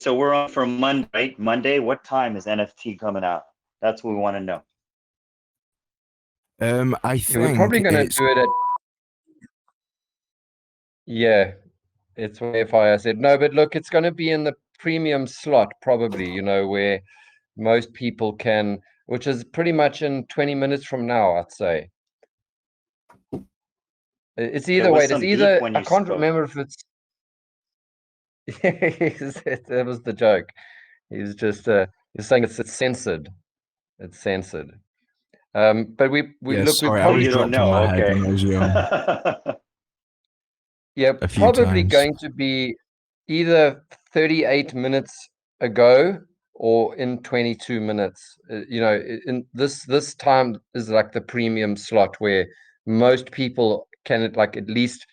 So we're on for Monday, right? Monday, what time is NFT coming out? That's what we want to know. I Yeah, think we're probably going to it's do it at. Yeah, it's what FI said. No, but look, it's going to be in the premium slot, probably, you know, where most people can, which is pretty much in 20 minutes from now, I'd say. It's either way. It's either, I can't remember if it's. That was the joke. He's just he's saying it's censored. It's censored. But we yeah, look, sorry, we I probably was dropped in my head Okay. when I was young yeah, a few probably times. going to be either 38 minutes ago or in 22 minutes. You know, in this time is like the premium slot where most people can like at least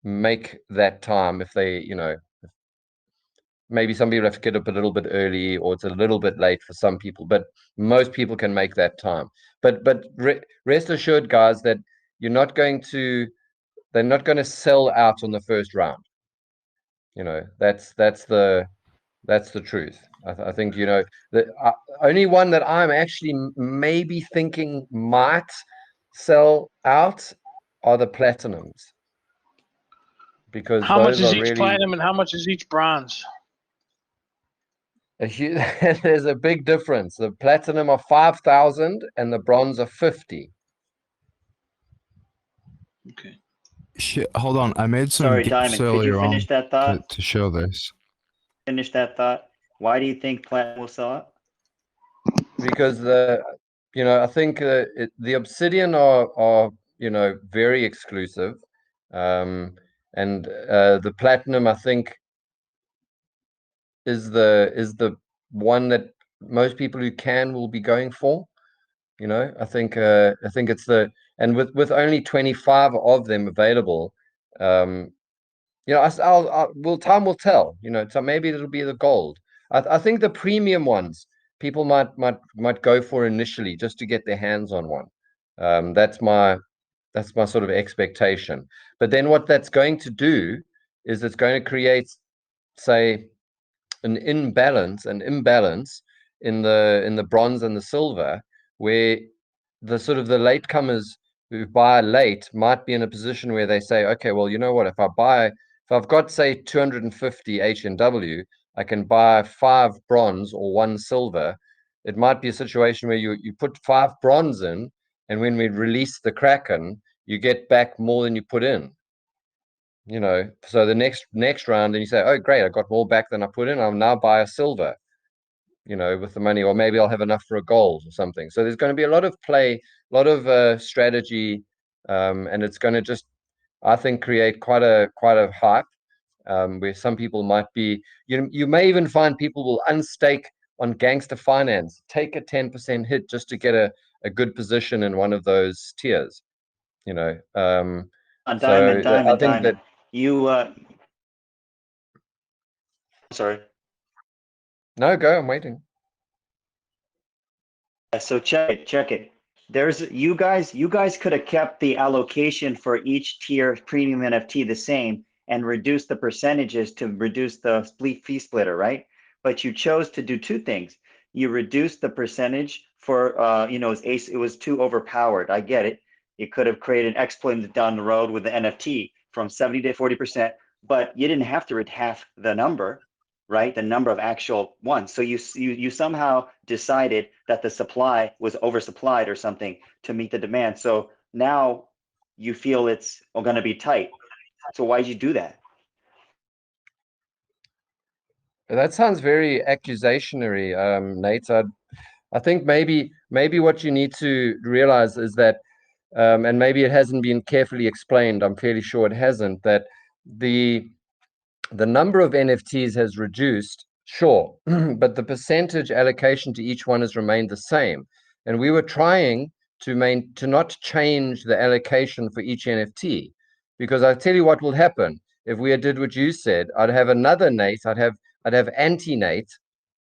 make that time if they, you know, maybe some people have to get up a little bit early or it's a little bit late for some people, but most people can make that time. But rest assured, guys, that you're not going to they're not going to sell out on the first round. You know, that's the truth. I think, you know, the only one that I'm actually maybe thinking might sell out are the platinums, because how much those is are each really platinum and how much is each bronze? there's a big difference. The platinum are 5,000 and the bronze are 50. Okay. Shit, hold on, I made some Sorry, gifs Diamond, could you earlier on finish that thought? to show this. Finish that thought. Why do you think platinum will sell out? Because you know, I think the Obsidian are you know, very exclusive, and the platinum, I think, is the one that most people who can will be going for. You know, I think it's the, and with only 25 of them available, you know, time will tell. You know, so maybe it'll be the gold. I think the premium ones people might go for initially just to get their hands on one. That's my sort of expectation. But then what that's going to do is it's going to create, say, an imbalance in the bronze and the silver, where the sort of the latecomers who buy late might be in a position where they say, okay, well, you know what, if I've got, say, 250 HNW, I can buy 5 bronze or 1 silver. It might be a situation where you put 5 bronze in, and when we release the Kraken, you get back more than you put in. You know, so the next round, and you say, oh great, I got more back than I put in, I'll now buy a silver, you know, with the money, or maybe I'll have enough for a gold or something. So there's going to be a lot of play, a lot of strategy, and it's going to just, I think, create quite a hype, where some people might be, you may even find people will unstake on gangster finance, take a 10% hit just to get a good position in one of those tiers, you know. Diamond, I think Diamond. that You sorry. no, go, I'm waiting. So check it. There's you guys could have kept the allocation for each tier premium NFT the same and reduce the percentages to reduce the fee splitter, right? But you chose to do two things. You reduced the percentage for you know, it was too overpowered. I get it. You could have created an exploit down the road with the NFT from 70 to 40%, but you didn't have to read half the number, right? The number of actual ones. So you somehow decided that the supply was oversupplied or something to meet the demand. So now you feel it's going to be tight. So why did you do that? That sounds very accusationary, Nate. I think maybe what you need to realize is that, and maybe it hasn't been carefully explained, I'm fairly sure it hasn't, that the number of NFTs has reduced, sure, but the percentage allocation to each one has remained the same. And we were trying to not change the allocation for each NFT, because I tell you what will happen if we did what you said. I'd have another Nate. I'd have anti-Nate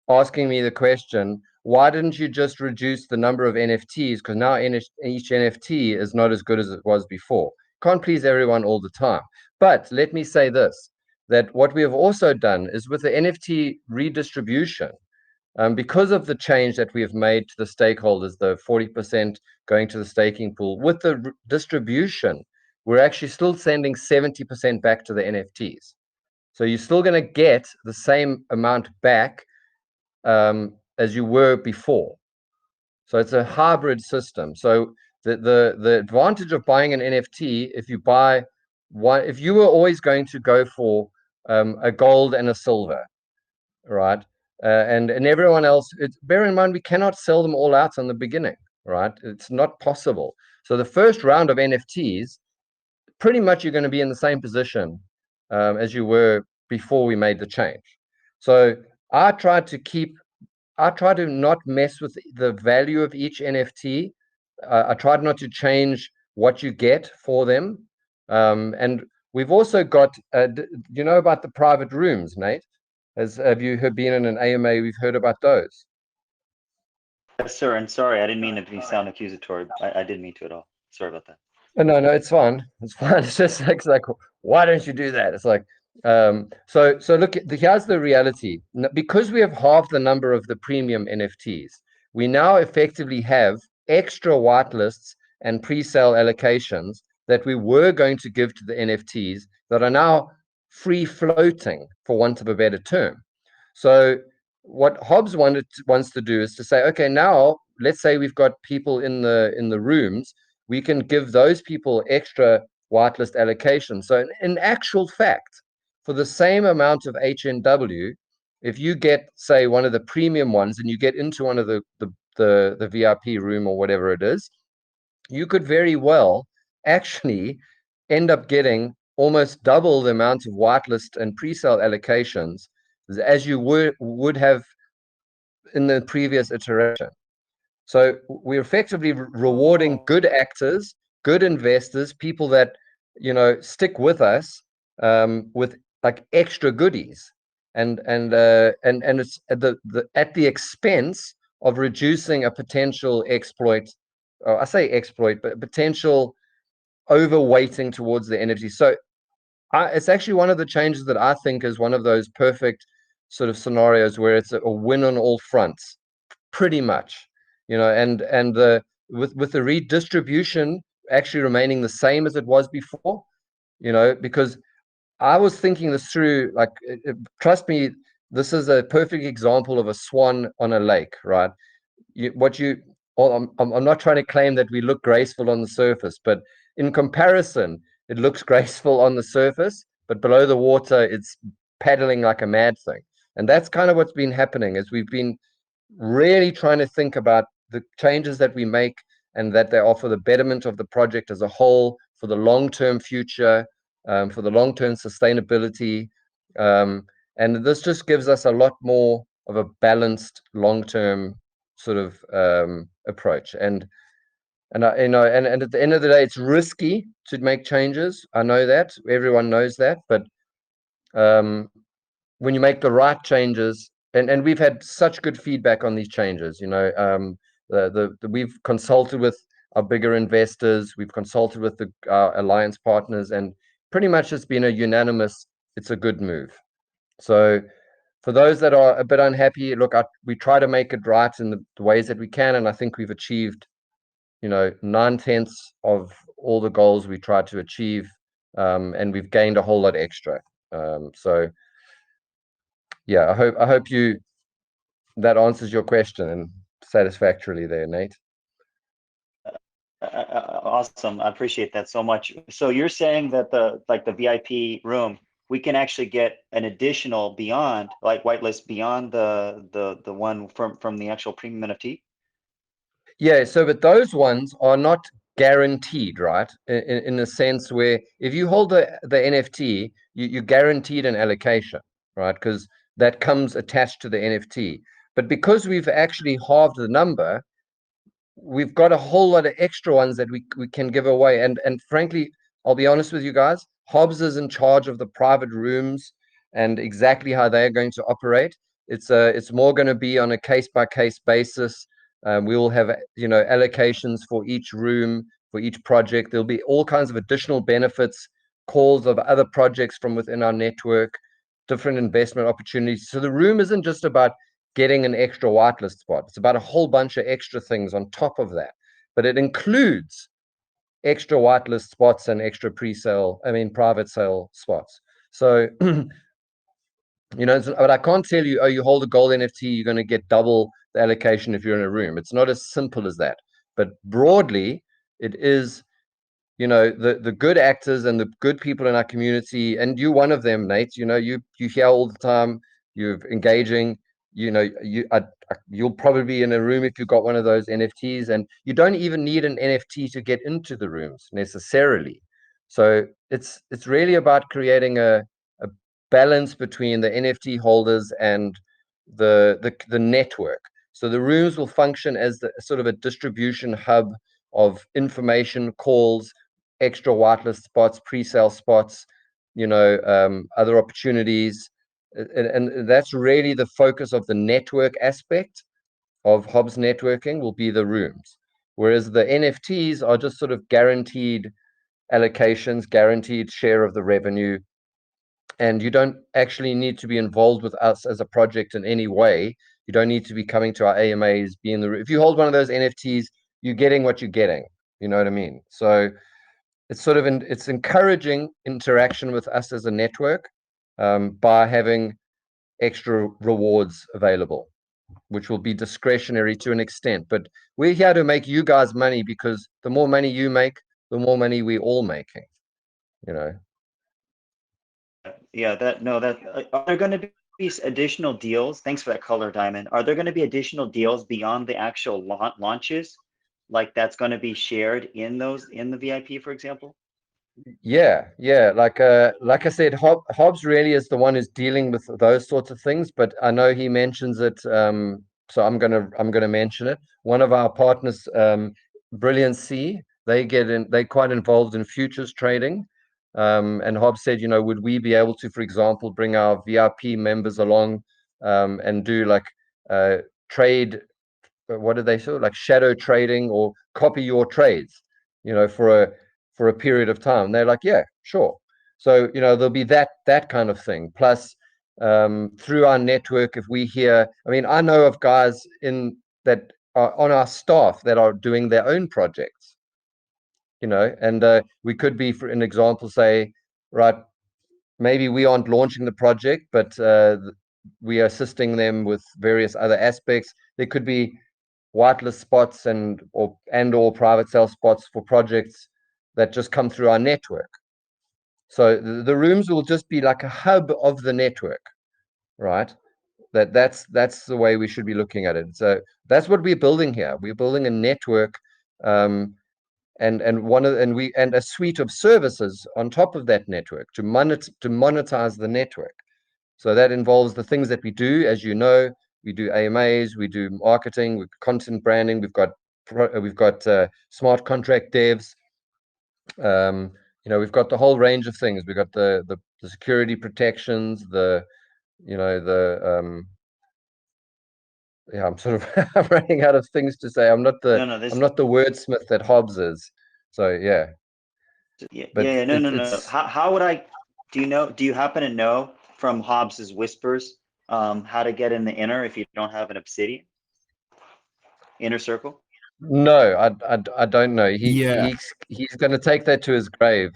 asking me the question, why didn't you just reduce the number of NFTs? Because now each NFT is not as good as it was before. Can't please everyone all the time. But let me say this. that what we have also done is with the NFT redistribution, because of the change that we have made to the stakeholders, the 40% going to the staking pool, with the distribution, we're actually still sending 70% back to the NFTs. So you're still going to get the same amount back as you were before. So it's a hybrid system. So the advantage of buying an NFT, if you buy one, if you were always going to go for a gold and a silver, right? And everyone else, bear in mind, we cannot sell them all out in the beginning, right? It's not possible. So the first round of NFTs, pretty much you're going to be in the same position as you were before we made the change. So I try to not mess with the value of each NFT. I tried not to change what you get for them. And we've also got, you know about the private rooms, Nate? Have you been in an AMA? We've heard about those. Yes, sir. And sorry, I didn't mean to sound accusatory. I didn't mean to at all. Sorry about that. No, it's fine. It's fine. It's just like, why don't you do that? It's like, so look, here's the reality. Because we have halved the number of the premium NFTs, we now effectively have extra whitelists and pre-sale allocations that we were going to give to the NFTs that are now free floating, for want of a better term. So what Hobbs wants to do is to say, okay, now let's say we've got people in the rooms, we can give those people extra whitelist allocation. So in actual fact, for the same amount of HNW, if you get, say, one of the premium ones and you get into one of the VIP room or whatever it is, you could very well actually end up getting almost double the amount of whitelist and pre-sale allocations as you would have in the previous iteration. So we're effectively rewarding good actors, good investors, people that, you know, stick with us with like extra goodies, and it's at the expense of reducing a potential exploit. I say exploit, but potential overweighting towards the energy. So it's actually one of the changes that I think is one of those perfect sort of scenarios where it's a win on all fronts, pretty much, you know, and with the redistribution actually remaining the same as it was before, you know, because I was thinking this through, like, trust me, this is a perfect example of a swan on a lake, right? I'm not trying to claim that we look graceful on the surface, but in comparison, it looks graceful on the surface, but below the water, it's paddling like a mad thing. And that's kind of what's been happening, is we've been really trying to think about the changes that we make and that they offer the betterment of the project as a whole, for the long-term future, for the long-term sustainability. And this just gives us a lot more of a balanced long-term sort of approach. And you know, and at the end of the day, it's risky to make changes. I know that, everyone knows that, but when you make the right changes, and we've had such good feedback on these changes, you know, we've consulted with our bigger investors, we've consulted with our alliance partners, and pretty much it's been a unanimous, it's a good move. So for those that are a bit unhappy, look, we try to make it right in the ways that we can, and I think we've achieved, you know, 9/10 of all the goals we tried to achieve, and we've gained a whole lot extra. So yeah, I hope that answers your question and satisfactorily there, Nate. Awesome. I appreciate that so much. So you're saying that the VIP room, we can actually get an additional beyond, like, whitelist beyond the one from the actual premium NFT? Yeah, so but those ones are not guaranteed, right? In a sense where if you hold the NFT, you're guaranteed an allocation, right? Because that comes attached to the NFT. But because we've actually halved the number, we've got a whole lot of extra ones that we can give away. And frankly, I'll be honest with you guys, Hobbs is in charge of the private rooms and exactly how they're going to operate. It's more going to be on a case-by-case basis. We will have, you know, allocations for each room, for each project. There'll be all kinds of additional benefits calls of other projects from within our network, different investment opportunities. So the room isn't just about getting an extra whitelist spot. It's about a whole bunch of extra things on top of that. But it includes extra whitelist spots and extra private sale spots. So, but I can't tell you, oh, you hold a gold NFT, you're going to get double the allocation if you're in a room. It's not as simple as that. But broadly, it is, the good actors and the good people in our community, and you one of them, Nate. You hear all the time, you're engaging. You'll probably be in a room if you've got one of those NFTs, and you don't even need an NFT to get into the rooms necessarily. So it's really about creating a balance between the NFT holders and the network. So the rooms will function as sort of a distribution hub of information, calls, extra whitelist spots, pre-sale spots, other opportunities. And that's really the focus of the network aspect of Hobbs networking, will be the rooms. Whereas the NFTs are just sort of guaranteed allocations, guaranteed share of the revenue. And you don't actually need to be involved with us as a project in any way. You don't need to be coming to our AMAs, be in the room. If you hold one of those NFTs, you're getting what you're getting. You know what I mean? So it's sort of it's encouraging interaction with us as a network by having extra rewards available, which will be discretionary to an extent. But we're here to make you guys money, because the more money you make, the more money we're all making. Yeah, are there going to be additional deals? Thanks for that color, Diamond. Are there going to be additional deals beyond the actual launches? Like that's going to be shared in the VIP, for example? Yeah. Like I said, Hobbs really is the one who's dealing with those sorts of things, but I know he mentions it. So I'm gonna mention it. One of our partners, Brilliant Sea, they're quite involved in futures trading. And Hobbs said, would we be able to, for example, bring our VIP members along and do like trade, what did they say, like shadow trading, or copy your trades, for a period of time. And they're like, yeah, sure. So there'll be that kind of thing. Plus, through our network, if we hear, I know of guys that are on our staff that are doing their own projects, and we could be, for an example, say, right, maybe we aren't launching the project, but we are assisting them with various other aspects. There could be whitelist spots or private sale spots for projects that just come through our network. So the rooms will just be like a hub of the network, right? That's the way we should be looking at it. So that's what we're building here. We're building a network, and a suite of services on top of that network to monetize the network. So that involves the things that we do. As you know, we do AMAs, we do marketing, we content branding, we've got smart contract devs. We've got the whole range of things. We've got the security protections, I'm sort of I'm running out of things to say. I'm not the wordsmith that Hobbs is. So yeah. No. How would I? Do you happen to know from Hobbs's whispers how to get in the inner if you don't have an obsidian inner circle? No, I don't know. Yeah. He's going to take that to his grave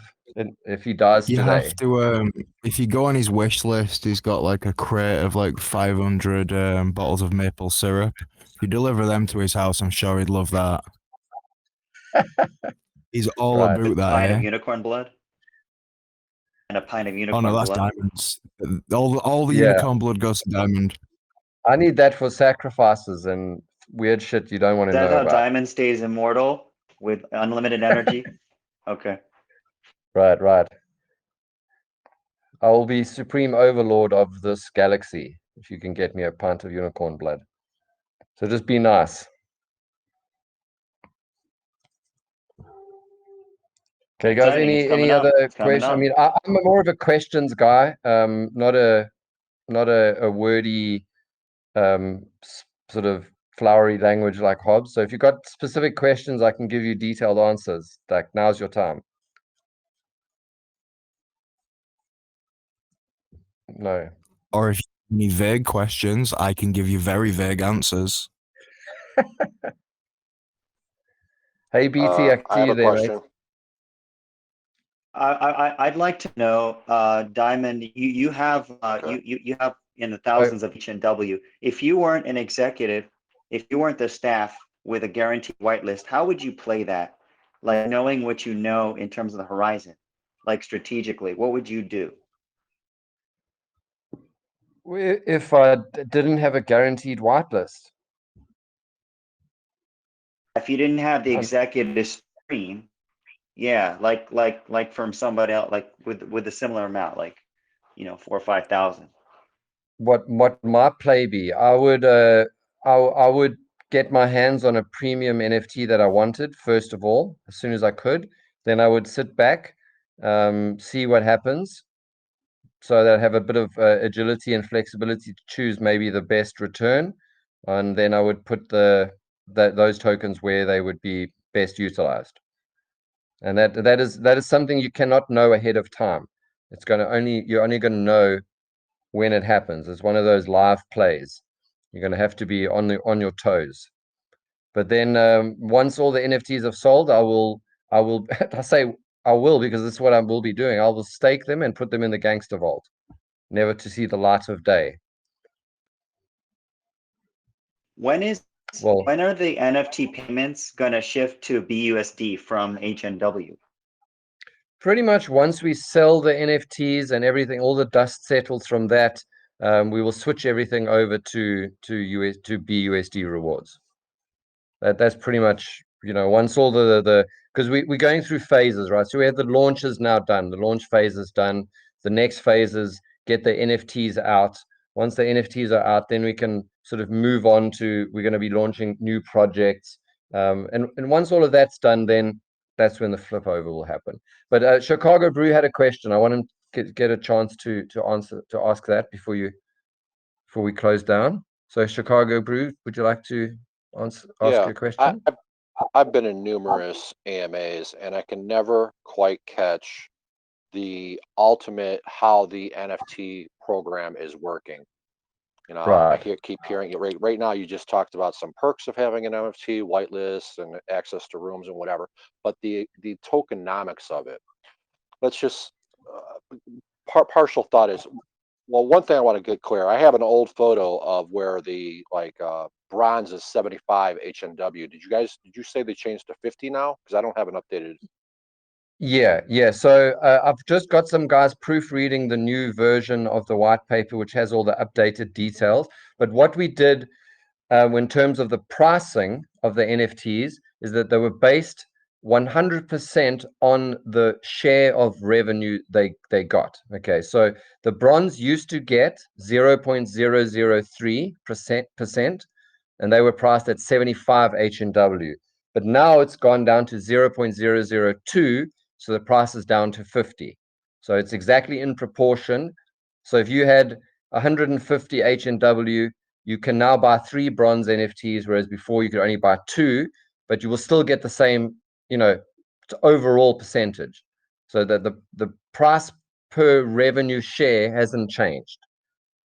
if he dies You today. have to, if you go on his wish list, he's got like a crate of like 500 bottles of maple syrup. If you deliver them to his house, I'm sure he'd love that. He's all Right. about that, Pint eh? of unicorn blood? And a pint of Oh unicorn no, that's blood? diamonds. All the Yeah. unicorn blood goes to diamond. I need that for sacrifices and weird shit you don't want to Is that know how about. diamond stays immortal with unlimited energy? Okay. Right. I will be supreme overlord of this galaxy if you can get me a pint of unicorn blood. So just be nice. Okay, guys. Exciting. It's Any coming up. other It's coming questions? up. I'm more of a questions guy. Not a wordy, sort of flowery language like Hobbs. So if you've got specific questions, I can give you detailed answers. Like, now's your time. No. Or if you have any vague questions, I can give you very vague answers. Hey, BT, I I see have you a there, mate. question. I'd like to know, Diamond, you have Okay. you have in the Oh, thousands of HNW. If you weren't an executive, if you weren't the staff with a guaranteed whitelist, how would you play that? Like knowing what you know in terms of the horizon, like strategically, what would you do? if I didn't have a guaranteed whitelist, If you didn't have the um, executive stream, yeah, like from somebody else, like with a similar amount, like 4 or 5,000. what my play be? I would get my hands on a premium NFT that I wanted first of all, as soon as I could. Then I would sit back, see what happens, so that I have a bit of agility and flexibility to choose maybe the best return, and then I would put those tokens where they would be best utilized. And that is something you cannot know ahead of time. You're only going to know when it happens. It's one of those live plays. You're going to have to be on your toes. But then once all the NFTs have sold, I will I say I will, because this is what I will be doing. I will stake them and put them in the gangster vault, never to see the light of day. When is Well, when are the NFT payments gonna shift to BUSD from HNW? pretty much once we sell the NFTs and everything, all the dust settles from that, we will switch everything over to BUSD rewards. That's pretty much, once all the because we're going through phases, right? So we have the launches now done, the launch phase is done. The next phase is get the NFTs out. Once the NFTs are out, then we can sort of move on to, we're going to be launching new projects. And once all of that's done, then that's when the flip over will happen. But Chicago Brew had a question. I want him to get a chance to ask that before we close down. So Chicago Brew, would you like to ask Yeah, your question? I've been in numerous AMAs and I can never quite catch the ultimate how the NFT program is working. I Right. keep hearing it right now. You just talked about some perks of having an NFT, whitelist, and access to rooms and whatever. But the tokenomics of it. Let's just partial thought is, well, one thing I want to get clear. I have an old photo of where the bronze is 75 HNW. Did you say they changed to 50 now? Because I don't have an updated. Yeah. So I've just got some guys proofreading the new version of the white paper, which has all the updated details. But what we did in terms of the pricing of the NFTs is that they were based 100% on the share of revenue they got. Okay, so the bronze used to get 0.003%, and they were priced at 75 HNW. But now it's gone down to 0.002, so the price is down to 50. So it's exactly in proportion. So if you had 150 HNW, you can now buy 3 bronze NFTs, whereas before you could only buy 2, but you will still get the same, overall percentage. So that the price per revenue share hasn't changed.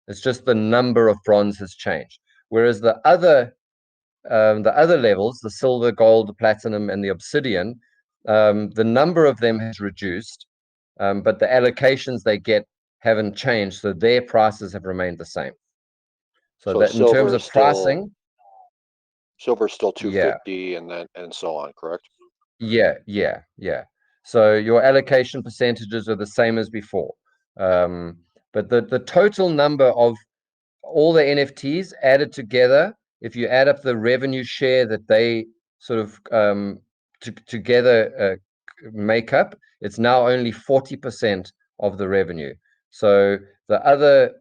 It's just the number of bronze has changed. Whereas the other levels, the silver, gold, the platinum, and the obsidian, the number of them has reduced, but the allocations they get haven't changed, so their prices have remained the same. So So that in terms of pricing, silver is still yeah, 250, and so on, correct? yeah. So your allocation percentages are the same as before. But the total number of all the NFTs added together, if you add up the revenue share that they sort of together make up, it's now only 40% of the revenue. So the other,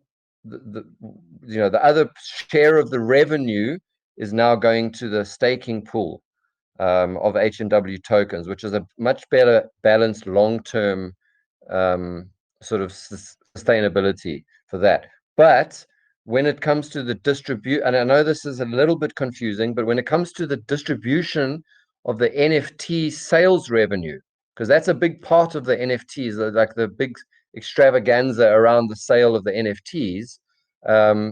the other share of the revenue is now going to the staking pool of HNW tokens, which is a much better balanced long-term sort of sustainability for that. But when it comes to the distribute, and I know this is a little bit confusing, but when it comes to the distribution of the NFT sales revenue, because that's a big part of the NFTs, like the big extravaganza around the sale of the NFTs.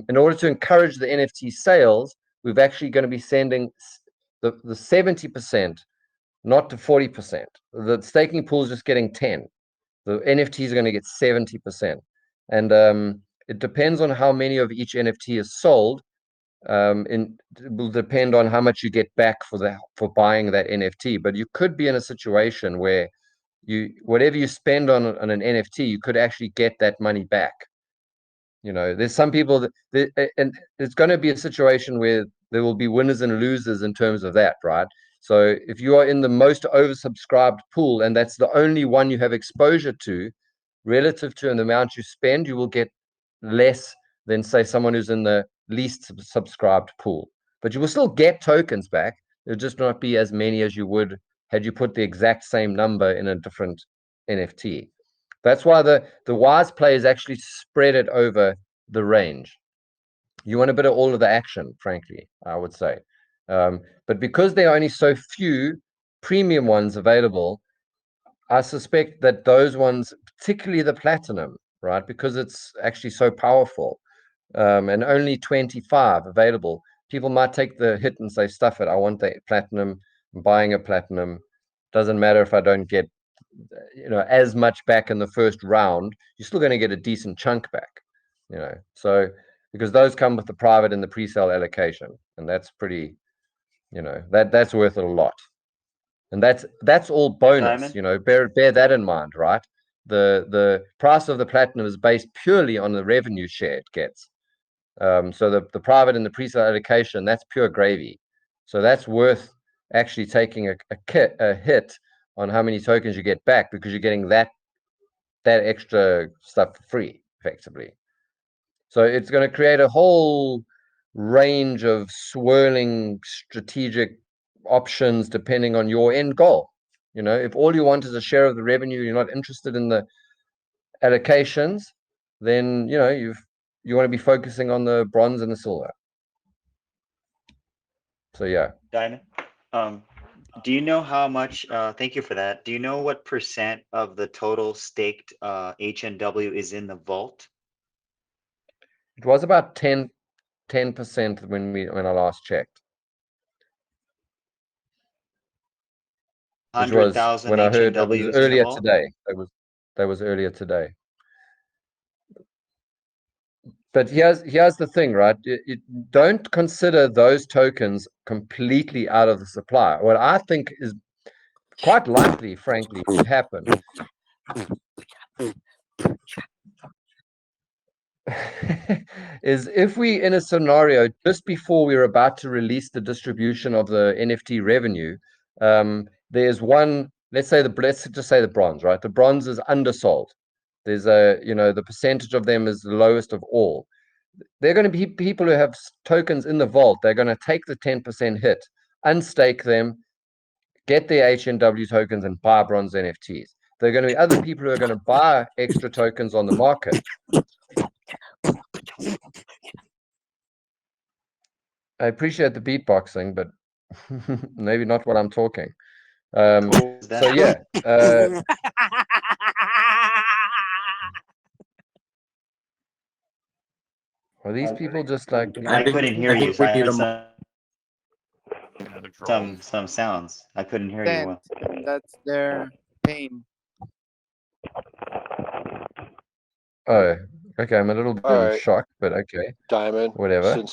In order to encourage the NFT sales, we're actually going to be sending the 70%, not to 40%. The staking pool is just getting 10. The NFTs are going to get 70%. And it depends on how many of each NFT is sold. It will depend on how much you get back for buying that NFT. But you could be in a situation where whatever you spend on an NFT, you could actually get that money back. There's some people and it's going to be a situation where there will be winners and losers in terms of that, right? So if you are in the most oversubscribed pool and that's the only one you have exposure to, relative to the amount you spend, you will get less than, say, someone who's in the least subscribed pool. But you will still get tokens back. It'll just not be as many as you would had you put the exact same number in a different NFT. That's why the wise players actually spread it over the range. You want a bit of all of the action, frankly, I would say. But because there are only so few premium ones available, I suspect that those ones, particularly the platinum, right, because it's actually so powerful, and only 25 available, people might take the hit and say, stuff it, I want the platinum, I'm buying a platinum. Doesn't matter if I don't get as much back in the first round, you're still going to get a decent chunk back, so because those come with the private and the pre-sale allocation, and that's pretty, that's worth it a lot. And that's all bonus. Diamond? Bear that in mind, right? The price of the platinum is based purely on the revenue share it gets. So the private and the pre-sale allocation, that's pure gravy. So that's worth actually taking a hit on how many tokens you get back, because you're getting that extra stuff for free, effectively. So it's going to create a whole range of swirling strategic options depending on your end goal. If all you want is a share of the revenue, you're not interested in the allocations, then you want to be focusing on the bronze and the silver. So yeah. Diamond? Do you know how much, thank you for that. Do you know what percent of the total staked HNW is in the vault? It was about 10% when I last checked. Which was 100,000 when I heard it was HNWs in the earlier vault? today. That was earlier today. But here's the thing, right? Don't consider those tokens completely out of the supply. What I think is quite likely, frankly, would happen is if we in a scenario just before we're about to release the distribution of the NFT revenue, there's one, let's just say the bronze, right? The bronze is undersold. There's the percentage of them is the lowest of all. They're going to be people who have tokens in the vault. They're going to take the 10% hit, unstake them, get their HNW tokens, and buy bronze NFTs. There are going to be other people who are going to buy extra tokens on the market. I appreciate the beatboxing, but maybe not what I'm talking. So yeah. Are these people just like? I couldn't hear you. So I heard Another some sounds. I couldn't hear you well. That's their pain. Oh, okay. I'm a little bit All in right. shock, but okay. Diamond, Whatever.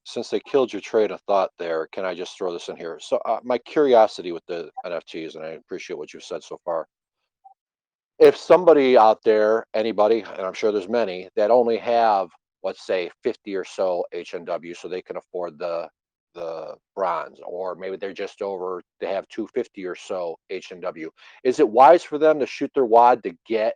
since they killed your train of thought there, can I just throw this in here? So my curiosity with the NFTs, and I appreciate what you've said so far. If somebody out there, anybody, and I'm sure there's many, that only have, let's say, 50 or so HNW, so they can afford the bronze, or maybe they're just over, they have 250 or so HNW. Is it wise for them to shoot their wad to get,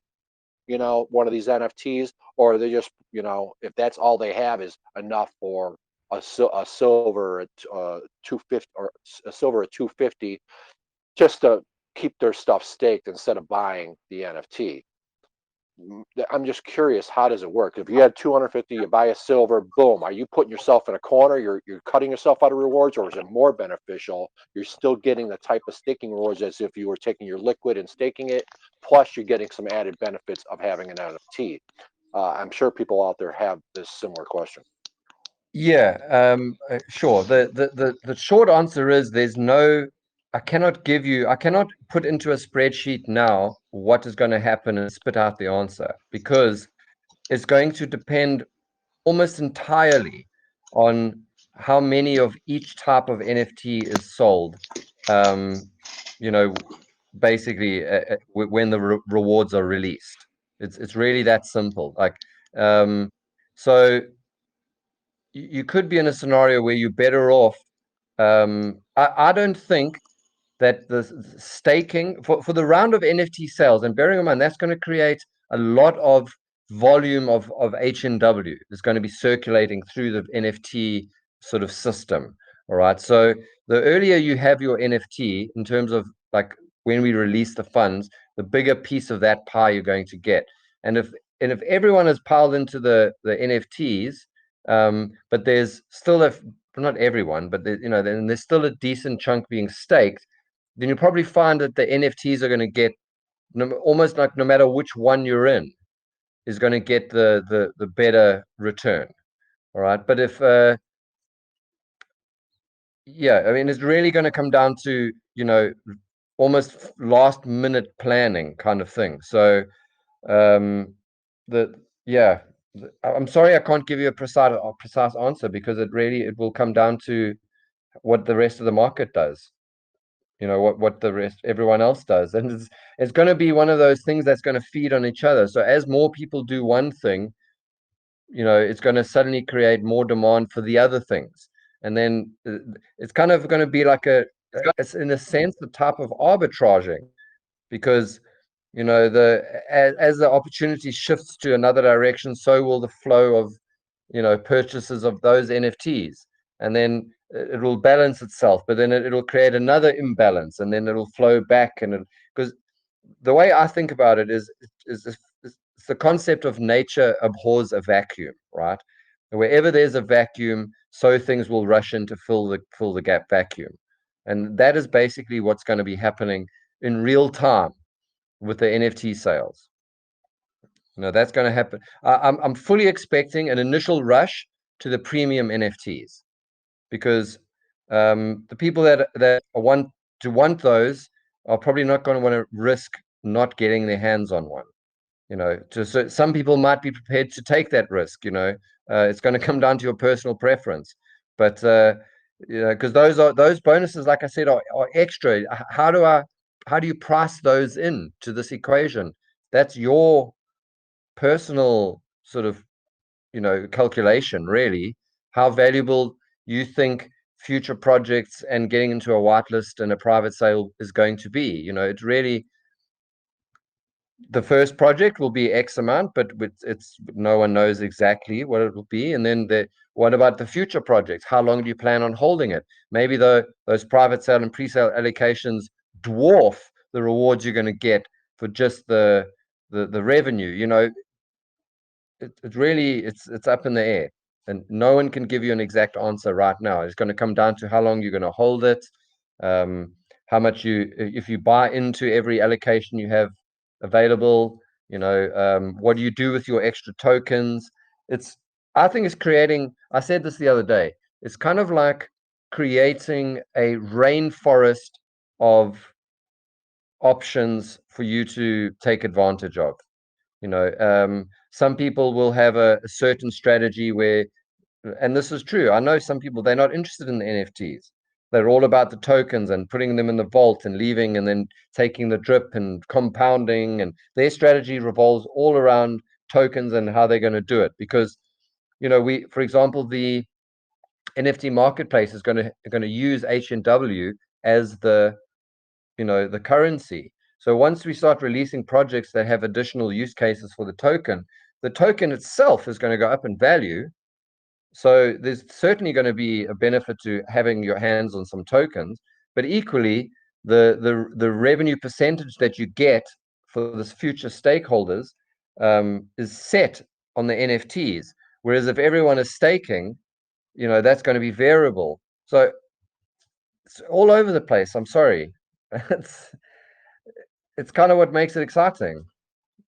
one of these NFTs, or are they just, if that's all they have is enough for a silver at 250 or a silver at 250, just to keep their stuff staked instead of buying the NFT? I'm just curious, how does it work? If you had 250, you buy a silver, boom, are you putting yourself in a corner? You're cutting yourself out of rewards, or is it more beneficial? You're still getting the type of staking rewards as if you were taking your liquid and staking it, plus you're getting some added benefits of having an NFT. I'm sure people out there have this similar question. Yeah, sure. The short answer is there's no, I cannot put into a spreadsheet now what is going to happen and spit out the answer, because it's going to depend almost entirely on how many of each type of NFT is sold. You know, basically when the rewards are released. It's really that simple. Like, so you could be in a scenario where you're better off. I don't think that the staking for the round of NFT sales, and bearing in mind that's going to create a lot of volume of HNW that's going to be circulating through the NFT sort of system. All right. So the earlier you have your NFT, in terms of like when we release the funds, the bigger piece of that pie you're going to get. And if everyone is piled into the NFTs, but there's still not everyone, but then there's still a decent chunk being staked, then you probably find that the NFTs are going to get almost like no matter which one you're in is going to get the better return. All right. But if yeah, I mean, it's really going to come down to, almost last minute planning kind of thing. So the yeah, I'm sorry I can't give you a precise answer, because it will come down to what the rest of the market does. What the rest everyone else does, and it's going to be one of those things that's going to feed on each other. So as more people do one thing, it's going to suddenly create more demand for the other things, and then it's kind of going to be like it's in a sense the type of arbitraging, because as the opportunity shifts to another direction, so will the flow of purchases of those NFTs, and then it will balance itself, but then it'll create another imbalance, and then it'll flow back. And because the way I think about it is it's the concept of nature abhors a vacuum, right? And wherever there's a vacuum, so things will rush in to fill the gap vacuum, and that is basically what's going to be happening in real time with the NFT sales. That's going to happen. I'm fully expecting an initial rush to the premium NFTs, because the people that want those are probably not going to want to risk not getting their hands on one. So some people might be prepared to take that risk. It's going to come down to your personal preference, but because those bonuses, like I said, are extra. How do you price those in to this equation? That's your personal sort of calculation, really, how valuable you think future projects and getting into a whitelist and a private sale is going to be. It's really, the first project will be X amount, but it's no one knows exactly what it will be. And then what about the future projects? How long do you plan on holding it? Maybe those private sale and pre-sale allocations dwarf the rewards you're going to get for just the revenue. It really, it's up in the air, and no one can give you an exact answer right now. It's going to come down to how long you're going to hold it, how much if you buy into every allocation you have available, what do you do with your extra tokens? I think it's creating, I said this the other day, it's kind of like creating a rainforest of options for you to take advantage of. Some people will have a certain strategy where, and this is true, I know some people, they're not interested in the NFTs. They're all about the tokens and putting them in the vault and leaving, and then taking the drip and compounding, and their strategy revolves all around tokens and how they're going to do it. Because for example, the NFT marketplace is going to use HNW as the currency. So once we start releasing projects that have additional use cases for the token itself is going to go up in value. So there's certainly going to be a benefit to having your hands on some tokens, but equally the revenue percentage that you get for this future stakeholders is set on the NFTs. Whereas if everyone is staking, that's going to be variable. So it's all over the place. I'm sorry. It's kind of what makes it exciting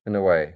in a way.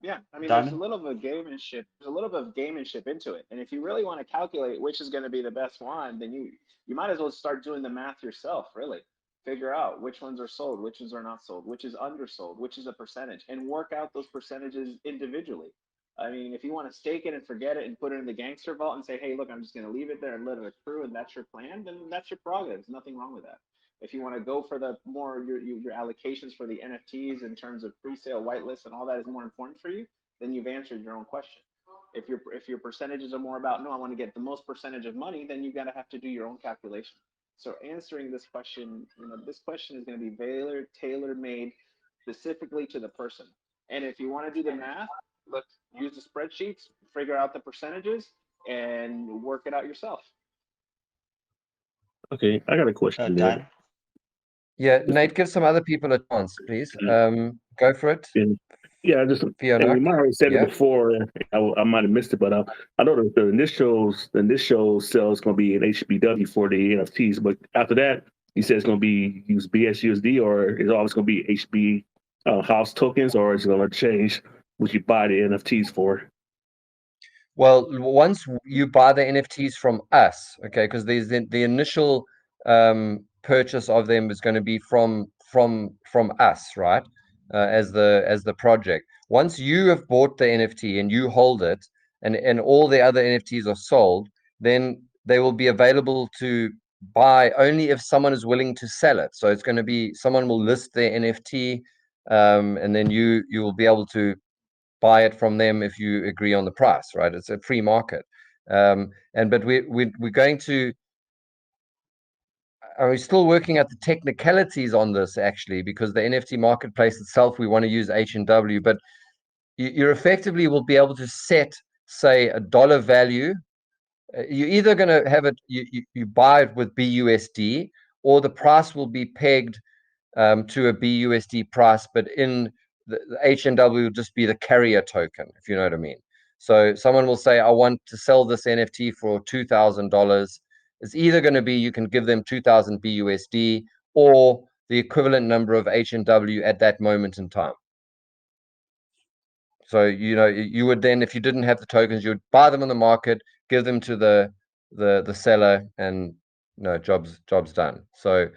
Yeah, I mean, Diamond? there's a little bit of gamemanship. There's a little bit of gamemanship into it, and if you really want to calculate which is going to be the best one, then you might as well start doing the math yourself. Really, figure out which ones are sold, which ones are not sold, which is undersold, which is a percentage, and work out those percentages individually. I mean, if you want to stake it and forget it and put it in the gangster vault and say, hey, look, I'm just going to leave it there and let it accrue, and that's your plan, then that's your prerogative. There's nothing wrong with that. If you want to go for the more your allocations for the NFTs in terms of pre-sale, whitelist, and all that is more important for you, then you've answered your own question. If your percentages are more about, no, I want to get the most percentage of money, then you've got to have to do your own calculation. So answering this question, this question is going to be tailor made specifically to the person. And if you want to do the math, let's use the spreadsheets, figure out the percentages, and work it out yourself. Okay, I got a question. Diamond? Yeah, Nate, give some other people a chance, please. Go for it. Yeah, just and Fiona. we might have said Yeah. it before. I might have missed it, but I know that the initial sale is going to be an HBW for the NFTs, but after that, you said it's going to be use BSUSD, or it's always going to be HB house tokens, or is it going to change what you buy the NFTs for? Well, once you buy the NFTs from us, okay, because there's the initial purchase of them is going to be from us, right? As the project. Once you have bought the NFT and you hold it, and all the other NFTs are sold, then they will be available to buy only if someone is willing to sell it. So it's going to be someone will list their NFT, and then you will be able to buy it from them if you agree on the price, right? It's a free market. But we're going to are we still working at the technicalities on this actually, because the NFT marketplace itself, we want to use HNW, but you effectively will be able to set, say, a dollar value. You're either going to have it, you buy it with BUSD, or the price will be pegged to a BUSD price, but in the HNW will just be the carrier token, if you know what I mean. So someone will say, I want to sell this NFT for $2,000. It's either going to be you can give them 2,000 BUSD or the equivalent number of HNW at that moment in time. So you would then, if you didn't have the tokens, you would buy them on the market, give them to the seller, and job's done. So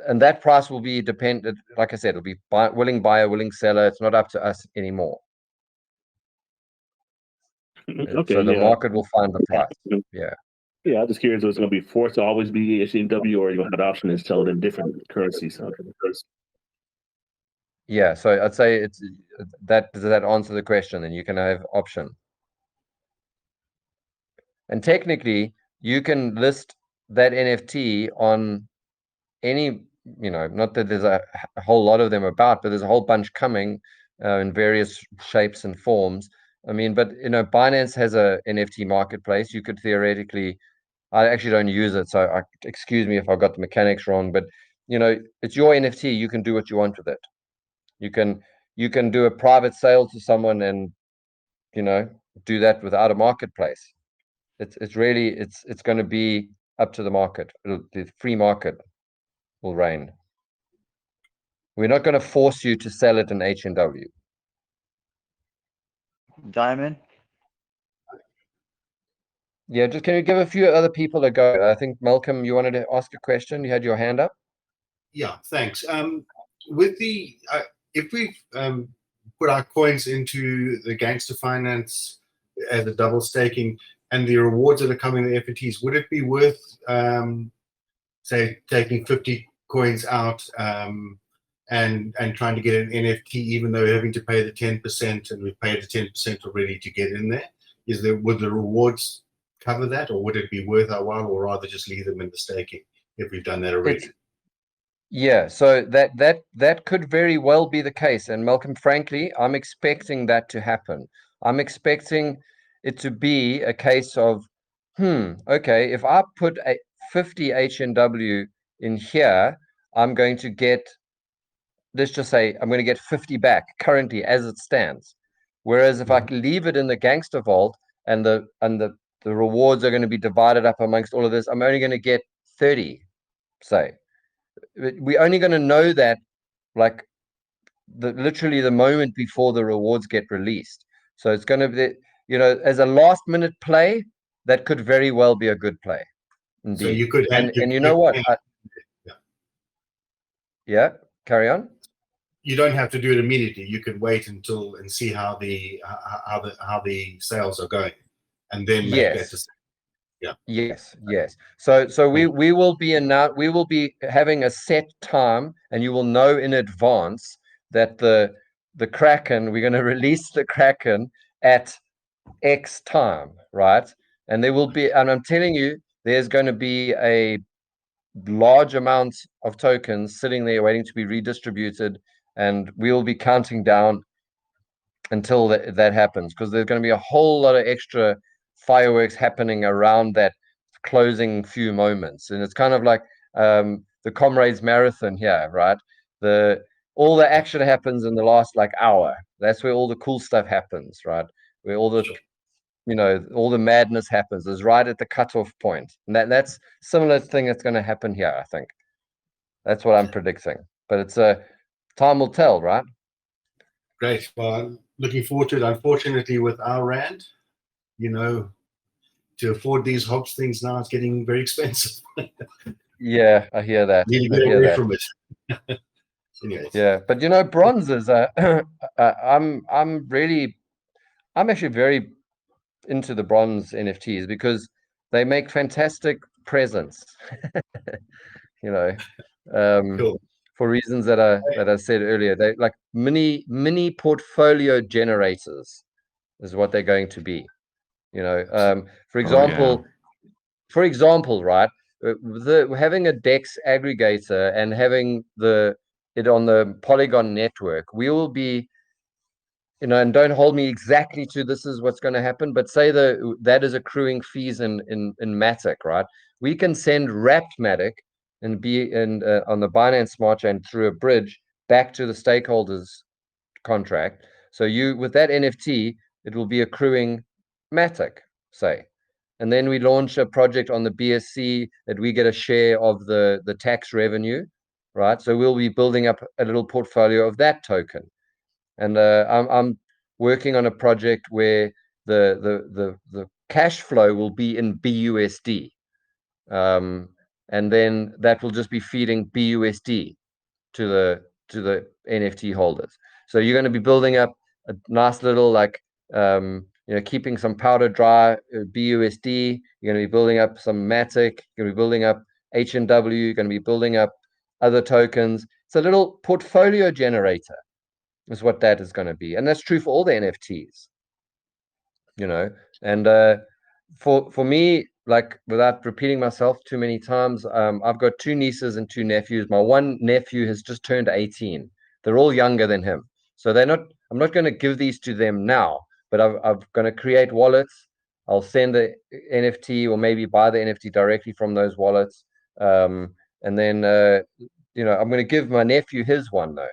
and that price will be dependent, like I said, it'll be willing buyer, willing seller. It's not up to us anymore. Okay, so the yeah. market will find the price. Yeah. Yeah, I'm just curious if it's going to be forced to always be HNW, or you're going to have the option to sell it in different currencies. Yeah, so I'd say it's that. Does that answer the question? Then you can have option. And technically, you can list that NFT on any, not that there's a whole lot of them about, but there's a whole bunch coming in various shapes and forms. I mean, but Binance has a NFT marketplace. You could theoretically, I actually don't use it, so excuse me if I got the mechanics wrong, but it's your NFT. You can do what you want with it. You can do a private sale to someone and do that without a marketplace. It's really it's going to be up to the market. The free market will reign. We're not going to force you to sell it in HNW. Diamond? Yeah, just can you give a few other people a go? I think Malcolm, you wanted to ask a question. You had your hand up. Yeah, thanks. With the if we put our coins into the gangster finance as a double staking, and the rewards that are coming in the NFTs, would it be worth say taking 50 coins out and trying to get an NFT, even though having to pay the 10%, and we've paid the 10% already to get in there? Would the rewards cover that, or would it be worth our while, or rather just leave them in the staking if we've done that already? Yeah, so that could very well be the case. And Malcolm, frankly, I'm expecting that to happen. I'm expecting it to be a case of, okay, if I put 50 HNW in here, I'm going to get let's just say I'm going to get 50 back currently as it stands. Whereas if I leave it in the gangster vault and the rewards are going to be divided up amongst all of this, I'm only going to get 30, say. We're only going to know that like literally the moment before the rewards get released. So it's going to be, you know, as a last minute play, that could very well be a good play. Indeed. So you could have, and you know what? Yeah, carry on. You don't have to do it immediately. You could wait until and see how the sales are going, and then make that decision. Yes. So we will be having a set time, and you will know in advance that the Kraken, we're going to release the Kraken at X time, right? And there will be, and I'm telling you, there's going to be a large amount of tokens sitting there waiting to be redistributed, and we will be counting down until that happens, because there's going to be a whole lot of extra fireworks happening around that closing few moments. And it's kind of like the Comrades Marathon here, right? All the action happens in the last like hour. That's where all the cool stuff happens, right? Where all the all the madness happens is right at the cutoff point. And that's similar thing that's going to happen here, I think. That's what I'm predicting. But it's time will tell, right? Great. Well, looking forward to it. Unfortunately, with our rand, to afford these hops things now, it's getting very expensive. Yeah, I hear that. Need to get away from it. Anyways. Yeah, but bronze is I'm actually very into the bronze NFTs because they make fantastic presents. Cool. For reasons that I said earlier, they like mini portfolio generators is what they're going to be. For example, right, having a DEX aggregator and having it on the Polygon network, we will be, and don't hold me exactly to this is what's going to happen, but say that is accruing fees in Matic, right? We can send wrapped Matic and be on the Binance Smart Chain through a bridge back to the stakeholders contract. So with that NFT, it will be accruing Matic, say. And then we launch a project on the BSC that we get a share of the tax revenue, right? So we'll be building up a little portfolio of that token. And I'm working on a project where the cash flow will be in BUSD. And then that will just be feeding BUSD to the NFT holders. So you're going to be building up a nice little keeping some powder dry BUSD. You're going to be building up some Matic. You're going to be building up HNW. You're going to be building up other tokens. It's a little portfolio generator, is what that is going to be, and that's true for all the NFTs. And for me, like without repeating myself too many times, I've got 2 nieces and 2 nephews. My one nephew has just turned 18. They're all younger than him, so I'm not going to give these to them now, but I'm going to create wallets. I'll send the NFT or maybe buy the NFT directly from those wallets, and then I'm going to give my nephew his one though,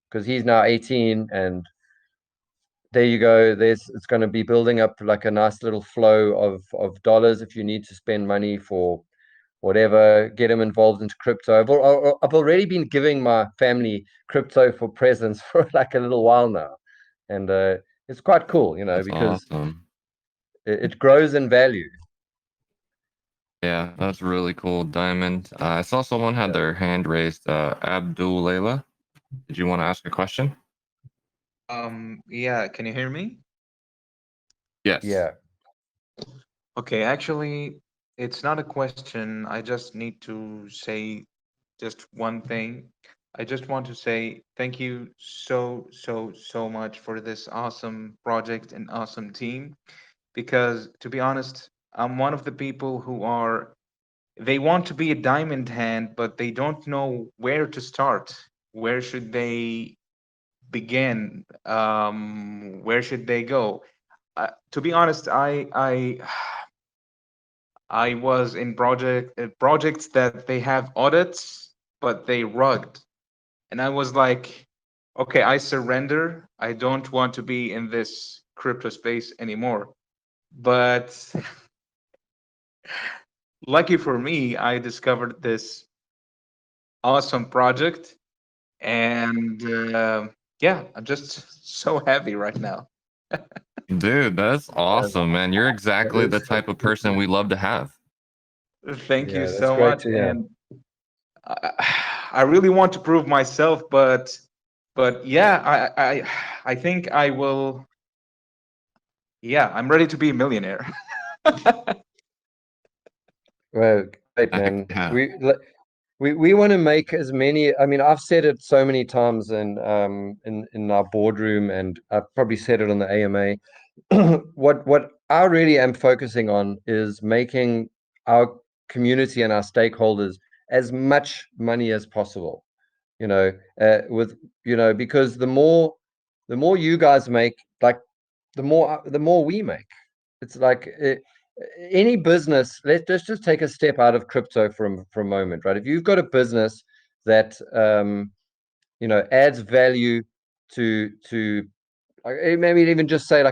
because he's now 18, and there you go. It's going to be building up like a nice little flow of dollars if you need to spend money for whatever, get them involved into crypto. I've already been giving my family crypto for presents for like a little while now, and it's quite cool, That's because awesome. it grows in value. Yeah, that's really cool, Diamond. I saw someone had their hand raised. Abdul Layla, did you want to ask a question? Yeah, can you hear me? Yes. Yeah. Okay, actually, it's not a question. I just need to say just one thing. I just want to say thank you so much for this awesome project and awesome team, because to be honest, I'm one of the people who they want to be a diamond hand, but they don't know where to start. Where should they begin? Where should they go? To be honest, I was in projects that they have audits, but they rugged, and I was like, okay, I surrender. I don't want to be in this crypto space anymore. But lucky for me, I discovered this awesome project, and yeah, I'm just so happy right now. Dude, that's awesome, man. You're exactly the is type of person we love to have. Thank you Yeah, that's so great much, to hear. and I really want to prove myself, but yeah, I think I will. Yeah, I'm ready to be a millionaire. Well, great, Heck man. yeah. We want to make as many. I mean, I've said it so many times in our boardroom, and I've probably said it on the AMA. What I really am focusing on is making our community and our stakeholders as much money as possible. With because the more you guys make, like the more we make. It's like any business. Let's just take a step out of crypto for a moment, right? If you've got a business that adds value to maybe even just say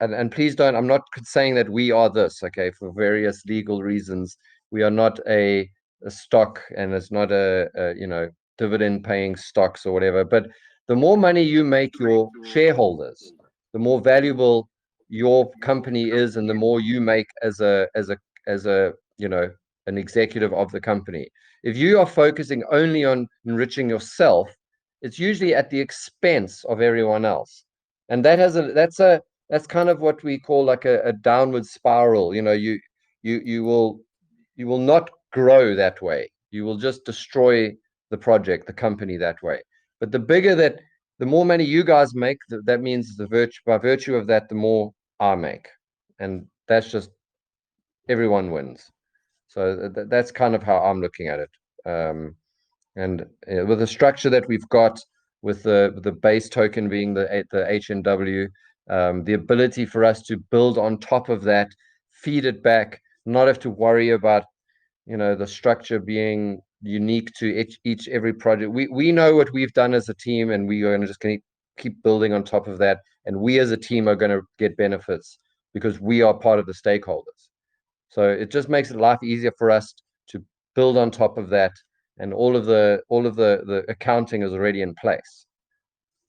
and please don't. I'm not saying that we are this, okay? For various legal reasons, we are not a stock, and it's not a dividend paying stocks or whatever. But the more money you make your shareholders, the more valuable your company is, and the more you make as a an executive of the company. If you are focusing only on enriching yourself, it's usually at the expense of everyone else, and that's kind of what we call like a downward spiral. You will not grow that way. You will just destroy the project, the company, that way. But the more money you guys make, that means by virtue of that, the more I make, and that's just everyone wins. So that's kind of how I'm looking at it. And with the structure that we've got, with the base token being the HNW, the ability for us to build on top of that, feed it back, not have to worry about the structure being unique to every project. We know what we've done as a team, and we are going to keep building on top of that. And we as a team are going to get benefits because we are part of the stakeholders. So it just makes life easier for us to build on top of that, and all of the accounting is already in place.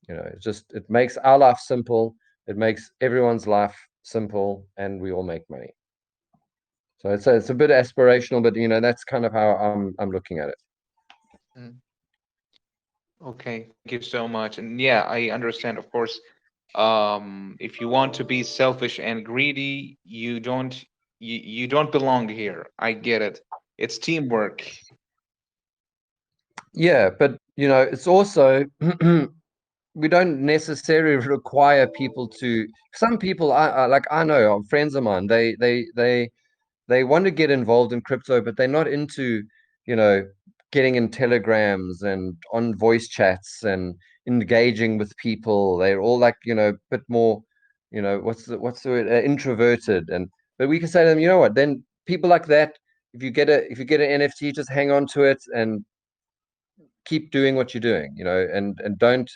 It makes our life simple. It makes everyone's life simple, and we all make money. So it's a bit aspirational, but that's kind of how I'm looking at it. Okay, thank you so much. And yeah, I understand, of course. If you want to be selfish and greedy, you don't belong here. I get it. It's teamwork. Yeah, but it's also we don't necessarily require people to. Some people, I know friends of mine. They want to get involved in crypto, but they're not into getting in telegrams and on voice chats and engaging with people. They're all like a bit more what's the word, introverted. But we can say to them, you know what, then people like that, if you get an NFT, just hang on to it and keep doing what you're doing, and don't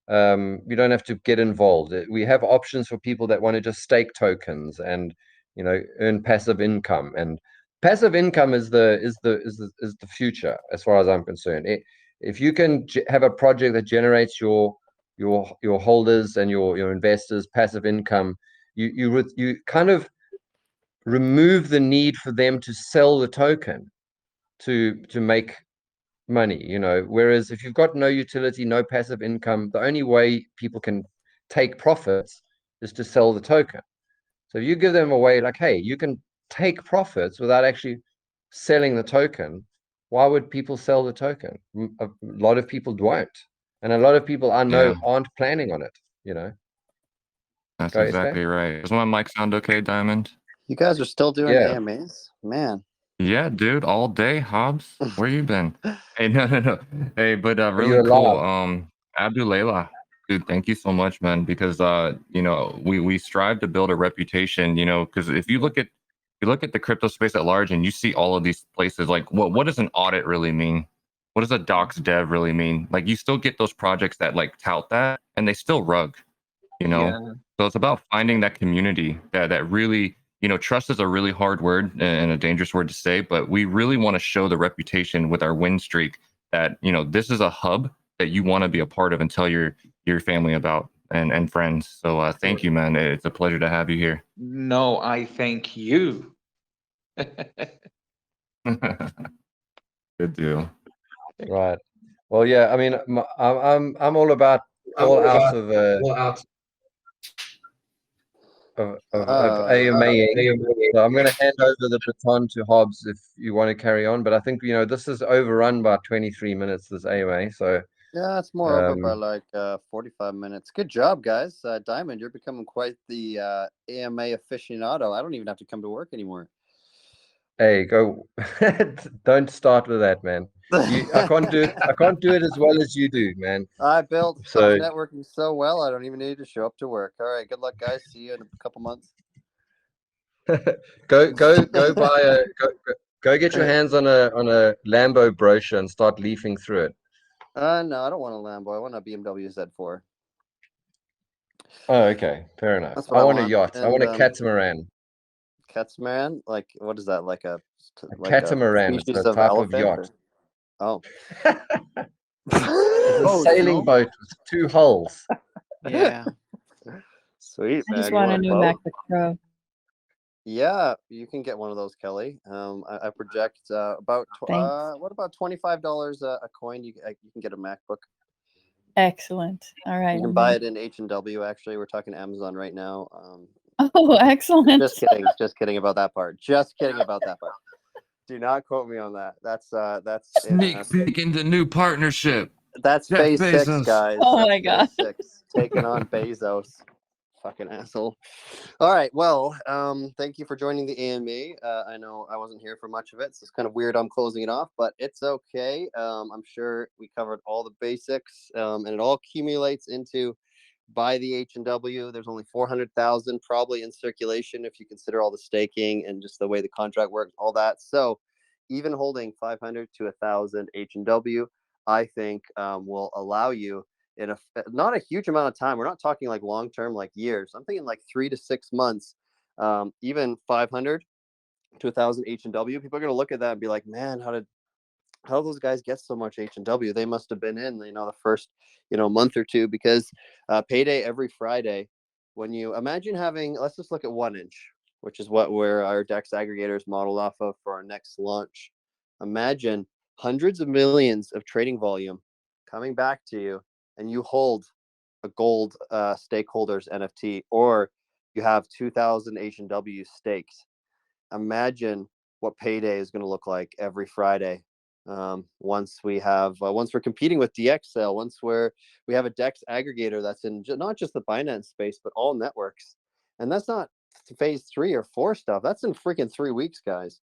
you don't have to get involved. We have options for people that want to just stake tokens and earn passive income. And passive income is the future, as far as I'm concerned. If you can have a project that generates your holders and your investors passive income, you kind of remove the need for them to sell the token to make money. Whereas if you've got no utility, no passive income, the only way people can take profits is to sell the token. So if you give them away, like, hey, you can take profits without actually selling the token, why would people sell the token? A lot of people won't, and a lot of people I know Yeah. aren't planning on it. That's Go, exactly right. Does my mic sound okay, Diamond? You guys are still doing Yeah. AMAs? Man. Yeah, dude, all day, Hobbs. Where you been? Hey, no. Hey, but Are really you cool. alive? Abdulayla, dude, thank you so much, man. Because we strive to build a reputation. Because if you look at the crypto space at large, and you see all of these places, like what does an audit really mean? what does a docs dev really mean? Like you still get those projects that like tout that and they still rug, you know? Yeah. So it's about finding that community that really, you know, trust is a really hard word and a dangerous word to say, but we really want to show the reputation with our win streak that, you know, this is a hub that you want to be a part of and tell your family about and friends. So thank you, man. It's a pleasure to have you here. No, I thank you. Good deal. Right. Well, yeah. I mean, I'm all about all out of AMA. So I'm going to hand over the baton to Hobbs if you want to carry on. But I think, you know, this is overrun by 23 minutes, this AMA. So Yeah, it's more over by like 45 minutes. Good job, guys. Diamond, you're becoming quite the AMA aficionado. I don't even have to come to work anymore. hey, go. Don't start with that, man. I can't do it. I can't do it as well as you do, man. I built So networking so well, I don't even need to show up to work. All right, good luck, guys. See you in a couple months. go buy go get your hands on a Lambo brochure and start leafing through it. No, I don't want a Lambo. I want a BMW Z4. Oh, okay, fair enough. That's what I want a yacht. I want a And, catamaran. Catamaran? Like, what is that? Like a Catamaran. It's species a of type of elephant? yacht. Oh. It's a sailing boat with 2 hulls. Yeah. Sweet, I man. just You want a want new boat? MacBook Pro. Yeah, you can get one of those, Kelly. I project about Thanks. what about $25 a coin? You can get a MacBook. Excellent. All right. You can buy it in HNW. Actually, we're talking Amazon right now. Oh, excellent. Just kidding. Just kidding about that part. Just kidding about that part. Do not quote me on that. That's Sneak peek into new partnership. That's Jeff phase 6, Bezos. guys. Oh That's my God. phase 6. Taking on Bezos. Fucking asshole. All right. Well, thank you for joining the AMA. I know I wasn't here for much of it, so it's kind of weird I'm closing it off, but it's okay. I'm sure we covered all the basics, and it all accumulates into by the HNW. There's only 400,000 probably in circulation if you consider all the staking and just the way the contract works, all that. So even holding 500 to 1,000 HNW, I think will allow you in not a huge amount of time. We're not talking like long term, like years. I'm thinking like 3 to 6 months. Even 500 to 1,000 HNW. People are going to look at that and be like, man, how did those guys get so much HNW? They must have been in, the first, month or two, because payday every Friday. When you imagine having, let's just look at 1 inch, which is where our DEX aggregator is modeled off of for our next launch. Imagine hundreds of millions of trading volume coming back to you, and you hold a gold stakeholders NFT, or you have 2,000 HNW stakes. Imagine what payday is going to look like every Friday. Once we're competing with DXL, once we have a DEX aggregator that's in not just the Binance space, but all networks. And that's not phase 3 or 4 stuff. That's in freaking 3 weeks, guys.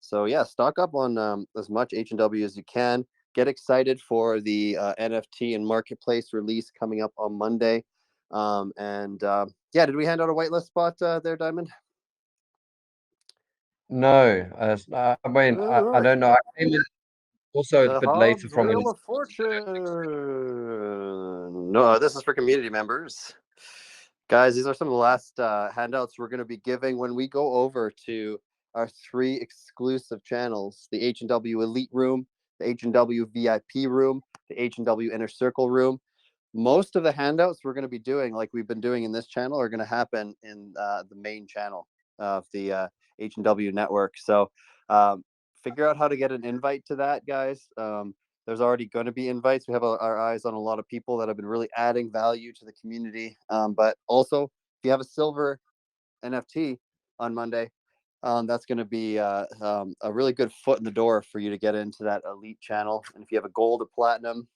So yeah, stock up on as much HNW as you can. Get excited for the NFT and marketplace release coming up on Monday. Yeah, did we hand out a whitelist spot there, Diamond? No, I mean, I don't know. I came in also a bit later from Wheel of Fortune. No, this is for community members. Guys, these are some of the last handouts we're going to be giving when we go over to our 3 exclusive channels: the HNW Elite Room, the HNW VIP Room, the HNW Inner Circle Room. Most of the handouts we're going to be doing, like we've been doing in this channel, are going to happen in the main channel of the HNW network. So figure out how to get an invite to that, guys. There's already going to be invites. We have our eyes on a lot of people that have been really adding value to the community. But also, if you have a silver NFT on Monday, that's going to be a really good foot in the door for you to get into that elite channel. And if you have a gold or platinum,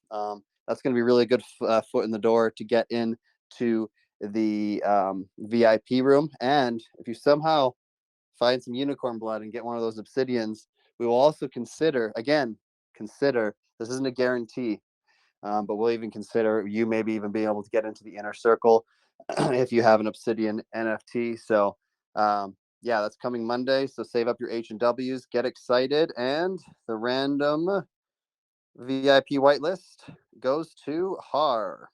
that's going to be really good foot in the door to get into the VIP room. And if you somehow find some unicorn blood and get one of those obsidians, we will also consider, this isn't a guarantee, but we'll even consider you maybe even being able to get into the inner circle if you have an obsidian NFT. So yeah, that's coming Monday. So save up your H&Ws, get excited, and the random VIP whitelist goes to Har.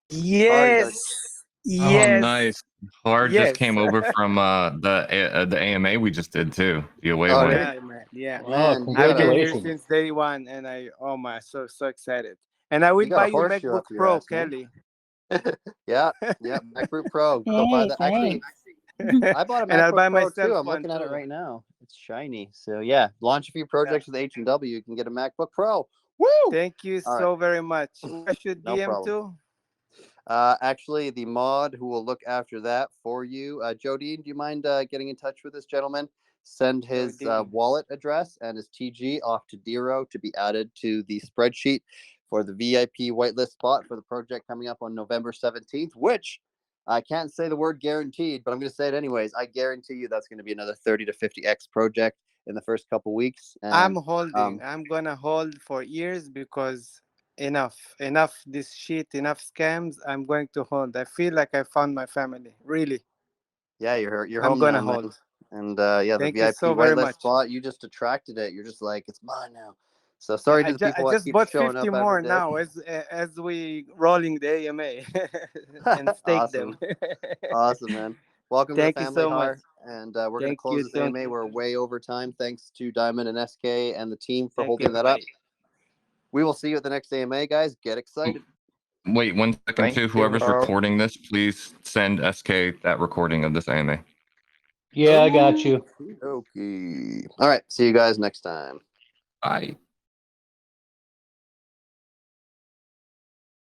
Yes. Oh, Yes. nice. Hard Yes. just came over from the AMA we just did too, the away Oh, one. really? Yeah, man. Yeah. Oh, Man, you I've been gotta, here since day one, and oh my, so excited. And I will you got buy a you horseshoe MacBook up your Pro, ass, man. Kelly. Yeah, MacBook Pro. Go buy Hey, that. Actually, I bought a And I'll buy MacBook Pro myself too. I'm one looking at it too. right now. It's shiny. So yeah, launch a few projects with HNW. You can get a MacBook Pro. Woo! Thank you All right. so very much. I should No DM problem. too. Actually, the mod who will look after that for you, Jodine, do you mind getting in touch with this gentleman? Send his Jodine. wallet address and his TG off to Dero to be added to the spreadsheet for the VIP whitelist spot for the project coming up on November 17th, which I can't say the word guaranteed, but I'm going to say it anyways. I guarantee you that's going to be another 30 to 50x project in the first couple weeks. And, I'm holding. I'm gonna hold for years because enough this shit, enough scams. I'm going to hold. I feel like I found my family. Really. yeah, you're I'm home gonna now, man. hold. And yeah, the Thank you VIP so very whitelist much. spot, you just attracted it. You're just like, it's mine now. So Yeah, sorry to the people I that just keep bought showing 50 up more every day. now as we rolling the AMA and stake Awesome. them. Awesome, man. Welcome to the Thank you family, so much. Har. And we're going to Thank close you this so AMA. We're way over time. Thanks to Diamond and SK and the team for Thank holding you. that up. We will see you at the next AMA, guys. Get excited. Wait 1 second Thank too. you, Whoever's Carl. recording this, please send SK that recording of this AMA. Yeah, I got you. Okay. All right. See you guys next time. Bye.